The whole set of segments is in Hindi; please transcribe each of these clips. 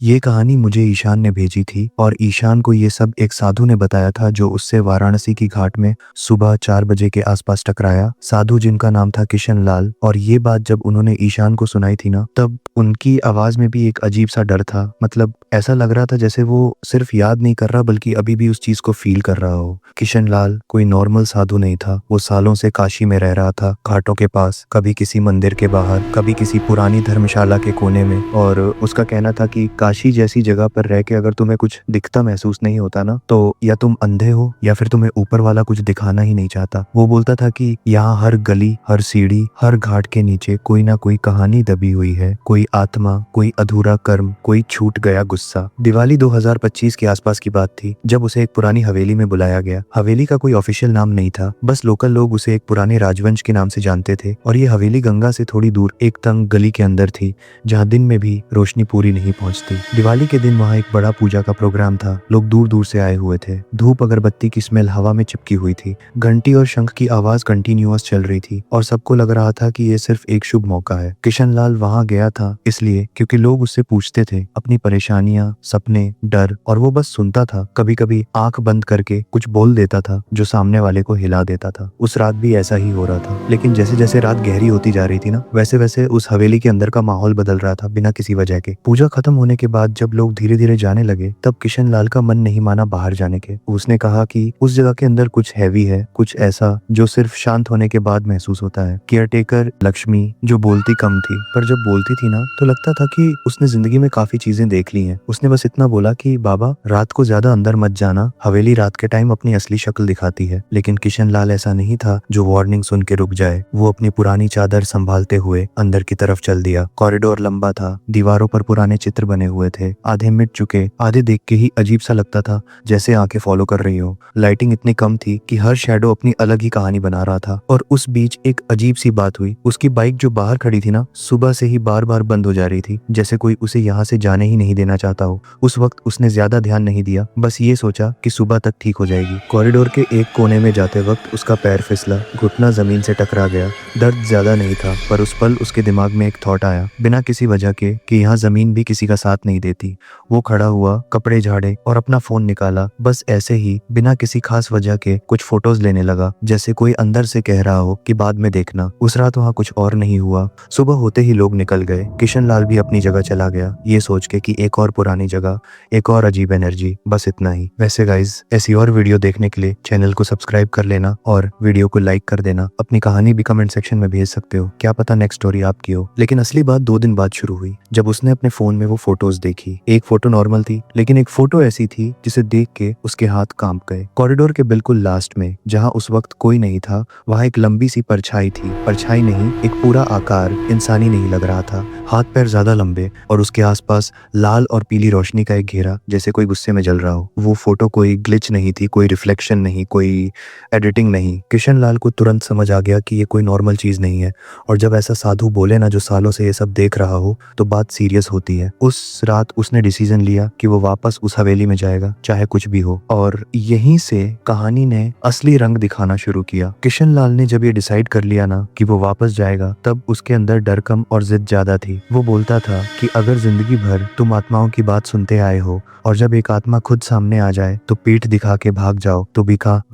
ये कहानी मुझे ईशान ने भेजी थी और ईशान को ये सब एक साधु ने बताया था जो उससे वाराणसी की घाट में सुबह 4 बजे के आसपास टकराया। साधु जिनका नाम था किशन लाल। और ये बात जब उन्होंने ईशान को सुनाई थी ना, तब उनकी आवाज में भी एक अजीब सा डर था। मतलब ऐसा लग रहा था जैसे वो सिर्फ याद नहीं कर रहा बल्कि अभी भी उस चीज को फील कर रहा हो। किशन लाल कोई नॉर्मल साधु नहीं था। वो सालों से काशी में रह रहा था, घाटों के पास, कभी किसी मंदिर के बाहर, कभी किसी पुरानी धर्मशाला के कोने में। और उसका कहना था कि काशी जैसी जगह पर रह के अगर तुम्हें कुछ दिखता महसूस नहीं होता ना, तो या तुम अंधे हो या फिर तुम्हें ऊपर वाला कुछ दिखाना ही नहीं चाहता। वो बोलता था कि यहाँ हर गली, हर सीढ़ी, हर घाट के नीचे कोई ना कोई कहानी दबी हुई है, कोई आत्मा, कोई अधूरा कर्म, कोई छूट गया गुस्सा। दिवाली 2025 के आसपास की बात थी जब उसे एक पुरानी हवेली में बुलाया गया। हवेली का कोई ऑफिशियल नाम नहीं था, बस लोकल लोग उसे एक पुराने राजवंश के नाम से जानते थे। और ये हवेली गंगा से थोड़ी दूर एक तंग गली के अंदर थी जहाँ दिन में भी रोशनी पूरी नहीं पहुंचती। दिवाली के दिन वहाँ एक बड़ा पूजा का प्रोग्राम था। लोग दूर दूर से आए हुए थे। धूप अगरबत्ती की स्मेल हवा में चिपकी हुई थी। घंटी और शंख की आवाज कंटिन्यूअस चल रही थी और सबको लग रहा था कि ये सिर्फ एक शुभ मौका है। किशन लाल वहाँ गया था इसलिए क्योंकि लोग उससे पूछते थे अपनी परेशानियां, सपने, डर, और वो बस सुनता था। कभी कभी आंख बंद करके कुछ बोल देता था जो सामने वाले को हिला देता था। उस रात भी ऐसा ही हो रहा था। लेकिन जैसे जैसे रात गहरी होती जा रही थी ना, वैसे वैसे उस हवेली के अंदर का माहौल बदल रहा था बिना किसी वजह के। पूजा खत्म होने के बाद जब लोग धीरे धीरे जाने लगे, तब किशन लाल का मन नहीं माना बाहर जाने के। उसने कहा कि उस जगह के अंदर कुछ हैवी है, कुछ ऐसा जो सिर्फ शांत होने के बाद महसूस होता है। केयरटेकर लक्ष्मी जो बोलती कम थी, पर जब बोलती थी ना तो लगता था कि उसने जिंदगी में काफी चीजें देख ली हैं। उसने बस इतना बोला कि बाबा, रात को ज्यादा अंदर मत जाना, हवेली रात के टाइम अपनी असली शक्ल दिखाती है। लेकिन किशन लाल ऐसा नहीं था जो वार्निंग सुन के रुक जाए। वो अपनी पुरानी चादर संभालते हुए अंदर की तरफ चल दिया। कॉरिडोर लंबा था, दीवारों पर पुराने चित्र बने हुए थे, आधे मिट चुके, आधे देख के ही अजीब सा लगता था जैसे आंखें फॉलो कर रही हो। लाइटिंग इतनी कम थी कि हर शैडो अपनी अलग ही कहानी बना रहा था। और उस बीच एक अजीब सी बात हुई। उसकी बाइक जो बाहर खड़ी थी ना, सुबह से ही बार बार बंद हो जा रही थी, जैसे कोई उसे यहाँ से जाने ही नहीं देना चाहता हो। उस वक्त उसने ज्यादा ध्यान नहीं दिया, बस ये सोचा कि सुबह तक ठीक हो जाएगी। कॉरिडोर के एक कोने में जाते वक्त उसका पैर फिसला, घुटना जमीन से टकरा गया। दर्द ज्यादा नहीं था, पर उस पल उसके दिमाग में एक थॉट आया, बिना किसी वजह के, कि यहाँ जमीन भी किसी का साथ नहीं देती। वो खड़ा हुआ, कपड़े झाड़े और अपना फोन निकाला। बस ऐसे ही बिना किसी खास वजह के कुछ फोटोज लेने लगा, जैसे कोई अंदर से कह रहा हो कि बाद में देखना। उस रात वहाँ कुछ और नहीं हुआ। सुबह होते ही लोग निकल गए। किशन लाल भी अपनी जगह चला गया, ये सोच के कि एक और पुरानी जगह, एक और अजीब एनर्जी। बस इतना ही। वैसे गाइज, ऐसी और वीडियो देखने के लिए चैनल को सब्सक्राइब कर लेना और वीडियो को लाइक कर देना। अपनी कहानी भी कमेंट सेक्शन में भेज सकते हो, क्या पता नेक्स्ट स्टोरी आपकी हो। लेकिन असली बात 2 दिन बाद शुरू हुई, जब उसने अपने फोन में वो फोटोज देखी। एक फोटो नॉर्मल थी, लेकिन एक फोटो ऐसी थी जिसे देख के उसके हाथ कांप गए। कॉरिडोर के बिल्कुल लास्ट में, जहाँ उस वक्त कोई नहीं था, वहाँ एक लंबी सी परछाई थी। परछाई नहीं, एक पूरा आकार इंसानी नहीं लग रहा था। हाथ पैर ज्यादा लंबे और उसके आसपास लाल और पीली रोशनी का एक घेरा, जैसे कोई गुस्से में जल रहा हो। वो फोटो कोई ग्लिच नहीं थी, कोई रिफ्लेक्शन नहीं, कोई एडिटिंग नहीं। किशन लाल को तुरंत समझ आ गया कि ये कोई नॉर्मल चीज नहीं है। और जब ऐसा साधु बोले ना जो सालों से ये सब देख रहा हो, तो बात सीरियस होती है। उस रात उसने डिसीजन लिया कि वो वापस उस हवेली में जाएगा, चाहे कुछ भी हो। और यहीं से कहानी ने असली रंग दिखाना शुरू किया। किशन लाल ने जब ये डिसाइड कर लिया ना कि वो वापस जाएगा, तब उसके अंदर डर कम और जिद ज्यादा थी। वो बोलता था कि अगर जिंदगी भर तुम आत्माओं की बात सुनते आए हो और जब एक आत्मा खुद सामने आ जाए तो पीठ दिखा के भाग जाओ,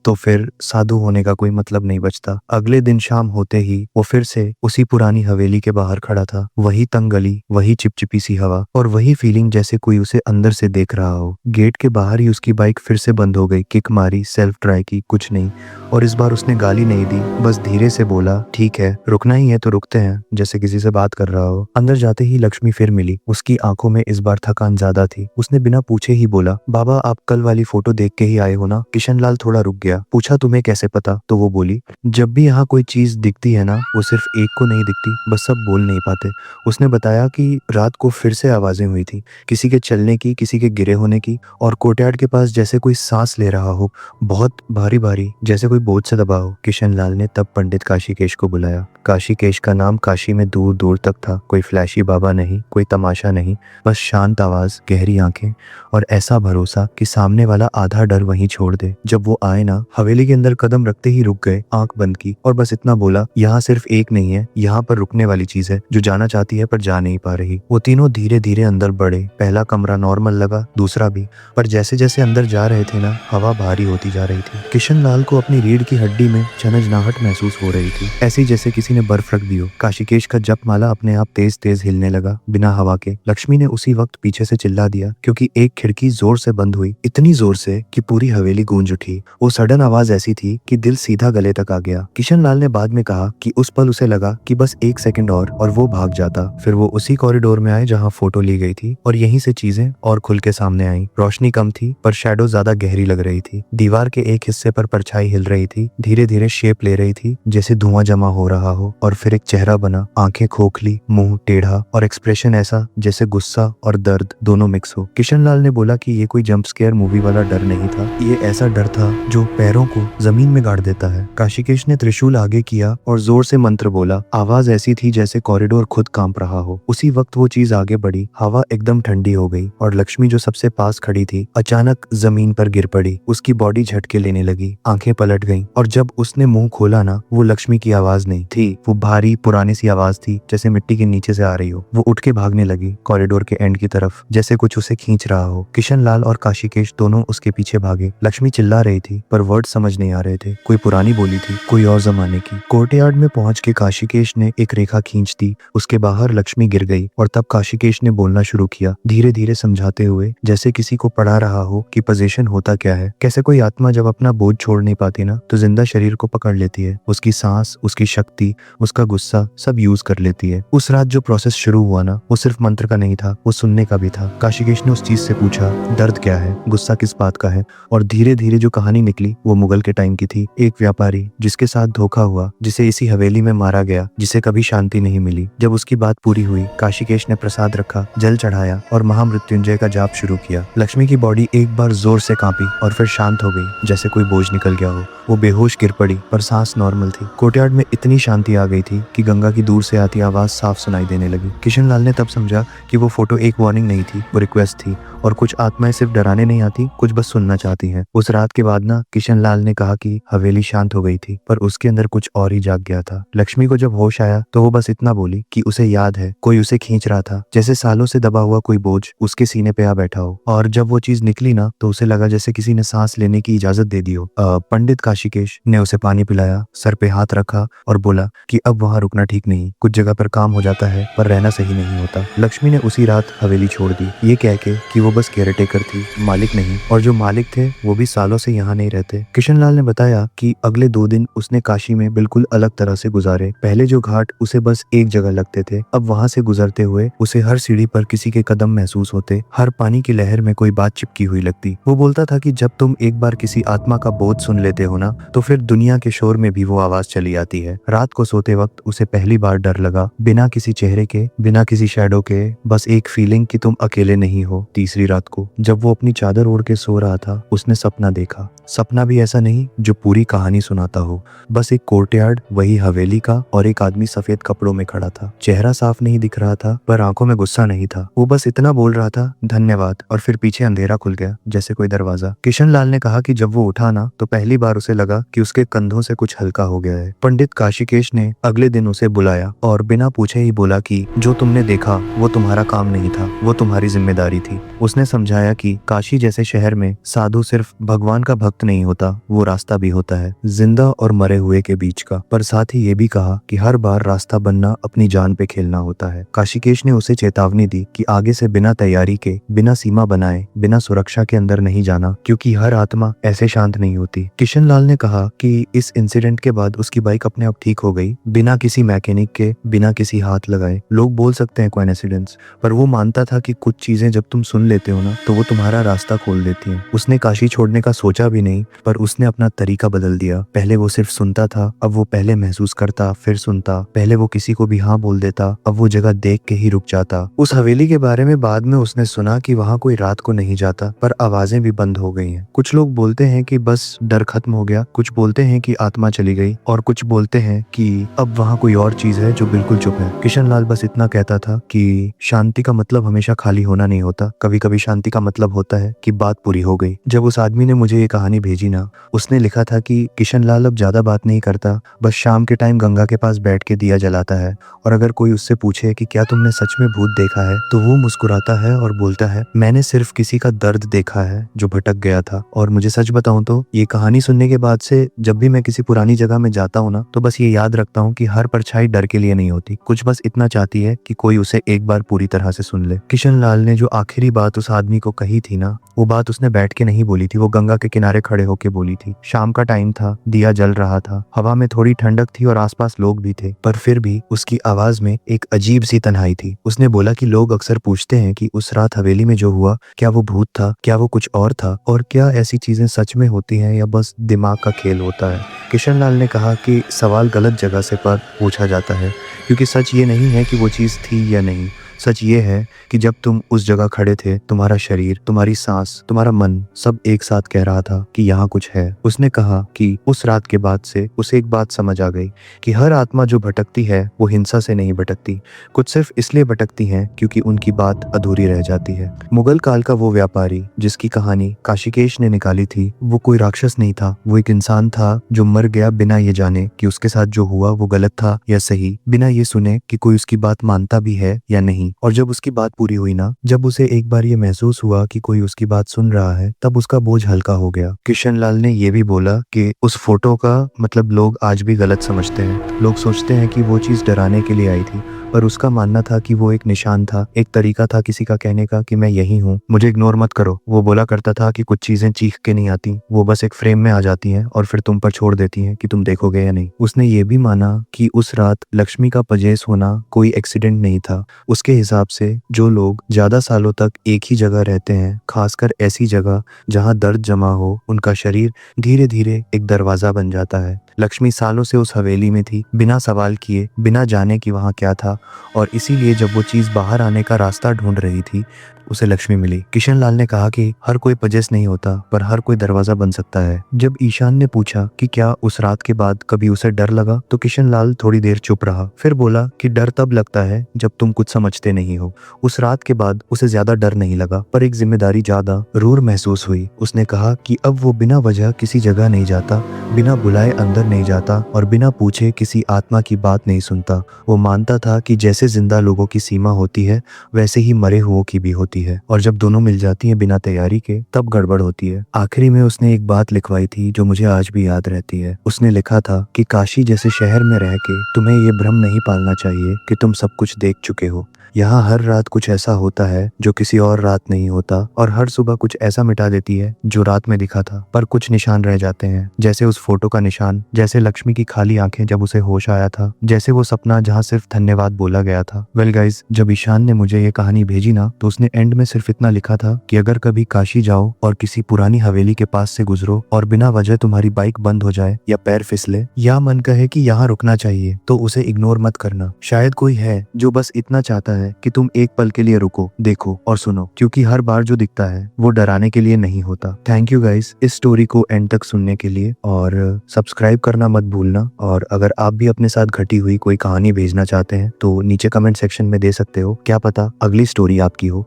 तो फिर साधु होने का कोई मतलब नहीं बचता। अगले दिन शाम होते ही वो फिर से उसी पुरानी हवेली के बाहर खड़ा था। वही तंग गली, वही चिपचिपी सी हवा और वही फीलिंग जैसे कोई उसे अंदर से देख रहा हो। गेट के बाहर ही उसकी बाइक फिर से बंद हो गई। किक मारी, सेल्फ ट्राई की, कुछ नहीं। और इस बार उसने गाली नहीं दी, बस धीरे से बोला, ठीक है, रुकना ही है तो रुकते हैं, जैसे किसी से बात कर रहा हो। अंदर जाते ही लक्ष्मी फिर मिली। उसकी आंखों में इस बार थकान ज्यादा थी। उसने बिना पूछे ही बोला, बाबा, आप कल वाली फोटो देख के ही आए हो ना? किशन लाल थोड़ा रुक गया। पूछा, तुम्हें कैसे पता? तो वो बोली, जब भी यहाँ कोई चीज दिखती है ना, वो सिर्फ एक को नहीं दिखती, बस सब बोल नहीं पाते। उसने बताया कि रात को फिर से आवाजें हुई थी, किसी के चलने की, किसी के गिरे होने की, और कोर्टयार्ड के पास जैसे कोई सांस ले रहा हो, बहुत भारी भारी, जैसे कोई बोझ से दबा हो। किशन लाल ने तब पंडित काशीकेश को बुलाया। काशीकेश का नाम काशी में दूर दूर तक था। कोई फ्लैशी बाबा नहीं, कोई तमाशा नहीं, बस शांत आवाज, गहरी आंखें और ऐसा भरोसा कि सामने वाला आधा डर वहीं छोड़ दे। जब वो आए ना, हवेली के अंदर कदम रखते ही रुक गए, आंख बंद की और बस इतना बोला, यहाँ सिर्फ एक नहीं है, यहाँ पर रुकने वाली चीज है जो जाना चाहती है पर जा नहीं पा रही। वो तीनों धीरे धीरे अंदर बढ़े। पहला कमरा नॉर्मल लगा, दूसरा भी, पर जैसे जैसे अंदर जा रहे थे ना, हवा भारी होती जा रही थी। किशन लाल को अपनी रीढ़ की हड्डी में झनझनाहट महसूस हो रही थी, ऐसी जैसे किसी ने बर्फ रख दी हो। काशीकेश का जपमाला अपने आप तेज तेज हिलने लगा, बिना हवा के। लक्ष्मी ने उसी वक्त पीछे से चिल्ला दिया, क्योंकि एक खिड़की जोर से बंद हुई, इतनी जोर से कि पूरी हवेली गूंज उठी। वो सडन आवाज ऐसी थी कि दिल सीधा गले तक आ गया। किशन लाल ने बाद में कहा कि उस पल उसे लगा कि बस एक सेकंड और वो भाग जाता। फिर वो उसी कॉरिडोर में आए जहाँ फोटो ली गई थी, और यहीं से चीजें और खुल के सामने आई। रोशनी कम थी पर शैडो ज्यादा गहरी लग रही थी। दीवार के एक हिस्से पर परछाई हिल रही थी, धीरे धीरे शेप ले रही थी, जैसे धुआं जमा हो रहा हो। और फिर एक चेहरा बना, आंखें खोखली, मुंह टेढ़ा और एक्सप्रेशन ऐसा जैसे गुस्सा और दर्द दोनों मिक्स हो। किशन लाल ने बोला कि ये कोई जंप स्केयर मूवी वाला डर नहीं था, ये ऐसा डर था जो पैरों को जमीन में गाड़ देता है। काशीकेश ने त्रिशूल आगे किया और जोर से मंत्र बोला। आवाज ऐसी थी जैसे कॉरिडोर खुद कांप रहा हो। उसी वक्त वो चीज आगे बढ़ी, हवा एकदम ठंडी हो गई और लक्ष्मी जो सबसे पास खड़ी थी अचानक जमीन पर गिर पड़ी। उसकी बॉडी झटके लेने लगी, आंखें पलट गईं और जब उसने मुंह खोला ना, वो लक्ष्मी की आवाज नहीं थी, वो भारी पुरानी सी आवाज थी जैसे मिट्टी के नीचे से आ रही हो। वो उठ के भागने लगी कॉरिडोर के एंड की तरफ, जैसे कुछ उसे खींच रहा हो। किशन लाल और काशीकेश दोनों उसके पीछे भागे। लक्ष्मी चिल्ला रही थी पर वर्ड समझ नहीं आ रहे थे, कोई पुरानी बोली थी, कोई और जमाने की। कोर्टयार्ड में पहुंच के काशीकेश ने एक रेखा खींच दी, उसके बाहर लक्ष्मी गिर गई और तब काशीकेश ने बोलना शुरू किया, धीरे धीरे समझाते हुए, जैसे किसी को पढ़ा रहा हो कि पोजीशन होता क्या है। कैसे कोई आत्मा जब अपना बोझ छोड़ नहीं पाती ना, तो जिंदा शरीर को पकड़ लेती है, उसकी सांस, उसकी शक्ति, उसका गुस्सा सब यूज कर लेती है। उस रात जो प्रोसेस शुरू हुआ ना, वो सिर्फ मंत्र का नहीं था, वो सुनने का भी था। काशीकेश ने उस चीज से पूछा, दर्द क्या है, गुस्सा किस बात का है, और धीरे धीरे जो कहानी निकली वो मुगल के टाइम की थी। एक व्यापारी जिसके साथ धोखा हुआ, जिसे इसी हवेली में मारा गया, जिसे कभी शांति नहीं मिली। जब उसकी बात पूरी हुई, काशीकेश ने प्रसाद रखा, जल चढ़ाया और महामृत्युंजय का जाप शुरू किया। लक्ष्मी की बॉडी एक बार जोर से कांपी और फिर शांत हो गई, जैसे कोई बोझ निकल गया हो। वो बेहोश गिर पड़ी पर सांस नॉर्मल थी। कोर्टयार्ड में इतनी शांति आ गई थी कि गंगा की दूर से आती आवाज साफ सुनाई देने लगी। किशन लाल ने तब समझा कि वो फोटो एक वार्निंग नहीं थी, वो रिक्वेस्ट थी, और कुछ आत्माएं सिर्फ डराने नहीं आती, कुछ बस सुनना चाहती हैं। उस रात के बाद ना, किशन लाल ने कहा कि हवेली शांत हो गई थी पर उसके अंदर कुछ और ही जाग गया था। लक्ष्मी को जब होश आया तो वो बस इतना बोली कि उसे याद है कोई उसे खींच रहा था, जैसे सालों से दबा हुआ कोई बोझ उसके सीने पे आ बैठा हो। और जब वो चीज निकली ना, तो उसे लगा जैसे किसी ने सांस लेने की इजाजत दे दी हो। पंडित काशीकेश ने उसे पानी पिलाया, सर पे हाथ रखा और बोला कि अब वहां रुकना ठीक नहीं, कुछ जगह पर काम हो जाता है पर रहना सही नहीं होता। लक्ष्मी ने उसी रात हवेली छोड़ दी, ये कह के कि वो बस केयरटेकर थी, मालिक नहीं, और जो मालिक थे वो भी सालों से यहाँ नहीं रहते। किशन लाल ने बताया कि अगले 2 दिन उसने काशी में बिल्कुल अलग तरह से गुजारे। पहले जो घाट उसे बस एक जगह लगते थे, अब वहां से गुजरते हुए उसे हर सीढ़ी पर किसी के कदम महसूस होते, हर पानी की लहर में कोई बात चिपकी हुई लगती। वो बोलता था कि जब तुम एक बार किसी आत्मा का बोध सुन लेते हो ना, तो फिर दुनिया के शोर में भी वो आवाज चली आती है। रात को सोते वक्त उसे पहली बार डर लगा, बिना किसी चेहरे के, बिना किसी शैडो के, बस एक फीलिंग कि तुम अकेले नहीं हो। तीसरी रात को जब वो अपनी चादर ओढ़ के सो रहा था, उसने सपना देखा। सपना भी ऐसा नहीं जो पूरी कहानी सुनाता हो, बस एक कोर्टयार्ड, वही हवेली का, और एक आदमी सफेद कपड़ों में खड़ा था। चेहरा साफ नहीं दिख रहा था पर आंखों में गुस्सा नहीं था। वो बस इतना बोल रहा था, धन्यवाद, और फिर पीछे अंधेरा खुल गया जैसे कोई दरवाजा। किशन लाल ने कहा कि जब वो उठा ना, तो पहली बार उसे लगा कि उसके कंधों से कुछ हल्का हो गया है। पंडित काशीकेश ने अगले दिन उसे बुलाया और बिना पूछे ही बोला कि जो तुमने देखा वो तुम्हारा काम नहीं था, वो तुम्हारी जिम्मेदारी थी। उसने समझाया कि काशी जैसे शहर में साधु सिर्फ भगवान का भक्त नहीं होता, वो रास्ता भी होता है, जिंदा और मरे हुए के बीच का। पर साथ ही ये भी कहा कि हर बार रास्ता बनना अपनी जान पे खेलना होता है। काशीकेश ने उसे चेतावनी दी कि आगे से बिना तैयारी के, बिना सीमा बनाए, बिना सुरक्षा के अंदर नहीं जाना, क्योंकि हर आत्मा ऐसे शांत नहीं होती। किशन लाल ने कहा कि इस इंसिडेंट के बाद उसकी बाइक अपने आप ठीक हो गई, बिना किसी मैकेनिक के, बिना किसी हाथ लगाए। लोग बोल सकते हैं कोइंसिडेंस, पर वो मानता था कि कुछ चीजें जब तुम सुन लेते हो ना, तो वो तुम्हारा रास्ता खोल देती हैं। उसने काशी छोड़ने का सोचा भी भी नहीं, पर उसने अपना तरीका बदल दिया। पहले वो सिर्फ सुनता था, अब वो पहले महसूस करता फिर सुनता। पहले वो किसी को भी हाँ बोल देता, अब वो जगह देख के ही रुक जाता। उस हवेली के बारे में बाद में उसने सुना कि वहाँ कोई रात को नहीं जाता, पर आवाजें भी बंद हो गई हैं। कुछ लोग बोलते हैं कि बस डर खत्म हो गया, कुछ बोलते हैं कि आत्मा चली गई, और कुछ बोलते हैं कि अब वहाँ कोई और चीज है जो बिल्कुल चुप है। किशन लाल बस इतना कहता था कि शांति का मतलब हमेशा खाली होना नहीं होता, कभी कभी शांति का मतलब होता है कि बात पूरी हो गई। जब उस आदमी ने मुझे ये कहानी भेजी ना, उसने लिखा था कि किशन लाल अब ज्यादा बात नहीं करता, बस शाम के टाइम गंगा के पास बैठ के दिया जलाता है, और अगर कोई उससे पूछे कि क्या तुमने सच में भूत देखा है, तो वो मुस्कुराता है और बोलता है, मैंने सिर्फ किसी का दर्द देखा है जो भटक गया था। और मुझे सच बताऊं तो ये कहानी सुनने के बाद से जब भी मैं किसी पुरानी जगह में जाता हूँ ना, तो बस ये याद रखता हूँ कि हर परछाई डर के लिए नहीं होती, कुछ बस इतना चाहती है कि कोई उसे एक बार पूरी तरह से सुन ले। किशन लाल ने जो आखिरी बात उस आदमी को कही थी ना, वो बात उसने बैठ के नहीं बोली थी, वो गंगा के किनारे खड़े होके बोली थी। शाम का टाइम था, दिया जल रहा था, हवा में थोड़ी ठंडक थी और आसपास लोग भी थे, पर फिर भी उसकी आवाज में एक अजीब सी तन्हाई थी। उसने बोला कि लोग अक्सर पूछते हैं कि उस रात हवेली में जो हुआ, क्या वो भूत था, क्या वो कुछ और था, और क्या ऐसी चीजें सच में होती हैं या बस दिमाग का खेल होता है। किशन लाल ने कहा कि सवाल गलत जगह से पर पूछा जाता है, क्योंकि सच ये नहीं है कि वो चीज थी या नहीं, सच ये है कि जब तुम उस जगह खड़े थे, तुम्हारा शरीर, तुम्हारी सांस, तुम्हारा मन सब एक साथ कह रहा था कि यहाँ कुछ है। उसने कहा कि उस रात के बाद से उसे एक बात समझ आ गई कि हर आत्मा जो भटकती है वो हिंसा से नहीं भटकती, कुछ सिर्फ इसलिए भटकती हैं क्योंकि उनकी बात अधूरी रह जाती है। मुगल काल का वो व्यापारी जिसकी कहानी काशिकेश ने निकाली थी, वो कोई राक्षस नहीं था, वो एक इंसान था जो मर गया बिना ये जाने कि उसके साथ जो हुआ वो गलत था या सही, बिना ये सुने कि कोई उसकी बात मानता भी है या नहीं। और जब उसकी बात पूरी हुई ना, जब उसे एक बार ये महसूस हुआ कि कोई उसकी बात सुन रहा है, तब उसका बोझ हल्का हो गया। किशन लाल ने ये भी बोला कि उस फोटो का मतलब लोग आज भी गलत समझते हैं, लोग सोचते हैं कि वो चीज डराने के लिए आई थी, पर उसका मानना था कि वो एक निशान था, एक तरीका था किसी का कहने का कि मैं यही हूँ, मुझे इग्नोर मत करो। वो बोला करता था कि कुछ चीजें चीख के नहीं आती, वो बस एक फ्रेम में आ जाती हैं और फिर तुम पर छोड़ देती हैं कि तुम देखोगे या नहीं। उसने ये भी माना कि उस रात लक्ष्मी का पजेस होना कोई एक्सीडेंट नहीं था। उसके हिसाब से जो लोग ज्यादा सालों तक एक ही जगह रहते हैं, खासकर ऐसी जगह जहाँ दर्द जमा हो, उनका शरीर धीरे धीरे एक दरवाजा बन जाता है। लक्ष्मी सालों से उस हवेली में थी, बिना सवाल किए, बिना जाने कि वहाँ क्या था, और इसीलिए जब वो चीज बाहर आने का रास्ता ढूंढ रही थी, उसे लक्ष्मी मिली। किशन लाल ने कहा कि हर कोई पजेस नहीं होता, पर हर कोई दरवाजा बन सकता है। जब ईशान ने पूछा कि क्या उस रात के बाद कभी उसे डर लगा, तो किशन लाल थोड़ी देर चुप रहा, फिर बोला कि डर तब लगता है जब तुम कुछ समझते नहीं हो। उस रात के बाद उसे ज्यादा डर नहीं लगा, पर एक जिम्मेदारी ज्यादा रूर महसूस हुई। उसने कहा कि अब वो बिना वजह किसी जगह नहीं जाता, बिना बुलाए अंदर नहीं जाता, और बिना पूछे किसी आत्मा की बात नहीं सुनता। वो मानता था कि जैसे जिंदा लोगों की सीमा होती है, वैसे ही मरे हुओं की भी होती है, और जब दोनों मिल जाती हैं बिना तैयारी के, तब गड़बड़ होती है। आखिरी में उसने एक बात लिखवाई थी जो मुझे आज भी याद रहती है। उसने लिखा था कि काशी जैसे शहर में रह के तुम्हें ये भ्रम नहीं पालना चाहिए कि तुम सब कुछ देख चुके हो। यहाँ हर रात कुछ ऐसा होता है जो किसी और रात नहीं होता, और हर सुबह कुछ ऐसा मिटा देती है जो रात में दिखा था, पर कुछ निशान रह जाते हैं, जैसे उस फोटो का निशान, जैसे लक्ष्मी की खाली आंखें जब उसे होश आया था, जैसे वो सपना जहाँ सिर्फ धन्यवाद बोला गया था। वेल गाइज, जब ईशान ने मुझे ये कहानी भेजी ना, तो उसने एंड में सिर्फ इतना लिखा था कि अगर कभी काशी जाओ और किसी पुरानी हवेली के पास से गुजरो और बिना वजह तुम्हारी बाइक बंद हो जाए या पैर फिसले या मन कहे कि यहाँ रुकना चाहिए, तो उसे इग्नोर मत करना। शायद कोई है जो बस इतना चाहता है कि तुम एक पल के लिए रुको, देखो और सुनो, क्योंकि हर बार जो दिखता है वो डराने के लिए नहीं होता। थैंक यू गाइस इस स्टोरी को एंड तक सुनने के लिए, और सब्सक्राइब करना मत भूलना। और अगर आप भी अपने साथ घटी हुई कोई कहानी भेजना चाहते हैं तो नीचे कमेंट सेक्शन में दे सकते हो, क्या पता अगली स्टोरी आपकी हो।